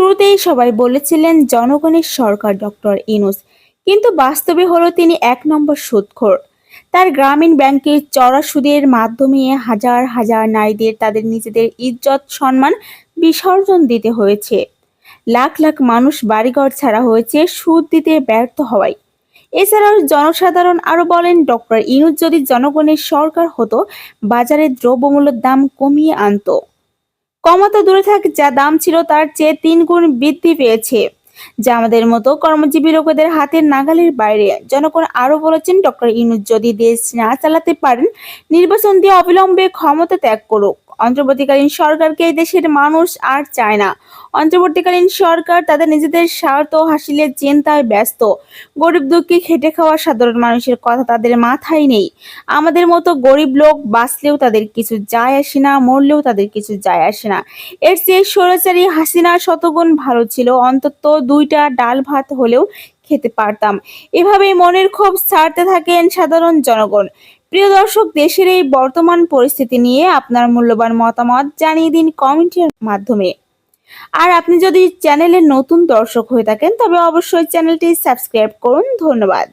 শুরুতেই সবাই বলেছিলেন জনগণের সরকার ডক্টর ইউনূস, কিন্তু বাস্তবে হলো তিনি এক নম্বর সুদখোর। তার গ্রামীণ ব্যাংকের চড়া সুদের মাধ্যমে হাজার হাজার নারীদের তাদের নিজেদের ইজ্জত সম্মান বিসর্জন দিতে হয়েছে। লাখ লাখ মানুষ বাড়িঘর ছাড়া হয়েছে সুদ দিতে ব্যর্থ হওয়ায়। এছাড়াও জনসাধারণ আরো বলেন, ডক্টর ইউনূস যদি জনগণের সরকার হতো, বাজারে দ্রব্যমূল্যের দাম কমিয়ে আনতো। কমাতো দূরে থাক, যা দাম ছিল তার চেয়ে ৩ গুণ বৃদ্ধি পেয়েছে, যা আমাদের মতো কর্মজীবী লোকেদের হাতের নাগালের বাইরে। জনগণ আরো বলেছেন, ডক্টর ইউনূস যদি দেশ না চালাতে পারেন, নির্বাচন দিয়ে অবিলম্বে ক্ষমতা ত্যাগ করুক। অন্তর্বর্তীকালীন সরকারকে দেশের মানুষ আর চায় না। অন্তর্বর্তীকালীন সরকার তাদের নিজেদের স্বার্থ হাসিলের চিন্তায় ব্যস্ত। গরিব দুঃখী খেটে খাওয়া সাধারণ মানুষের কথা তাদের মাথায় নেই। আমাদের মতো গরিব লোক বাঁচলেও তাদের কিছু যায় আসে না, মরলেও তাদের কিছু যায় আসে না। এর চেয়ে স্বৈরাচারী হাসিনা শতগুণ ভালো ছিল, অন্তত 2টা ডাল ভাত হলেও খেতে পারতাম। এভাবেই মনের ক্ষোভ ছাড়তে থাকেন সাধারণ জনগণ। প্রিয় দর্শক, দেশের এই বর্তমান পরিস্থিতি নিয়ে আপনার মূল্যবান মতামত জানিয়ে দিন কমেন্টের মাধ্যমে। আর আপনি যদি চ্যানেলের নতুন দর্শক হয়ে থাকেন, তবে অবশ্যই চ্যানেলটি সাবস্ক্রাইব করুন। ধন্যবাদ।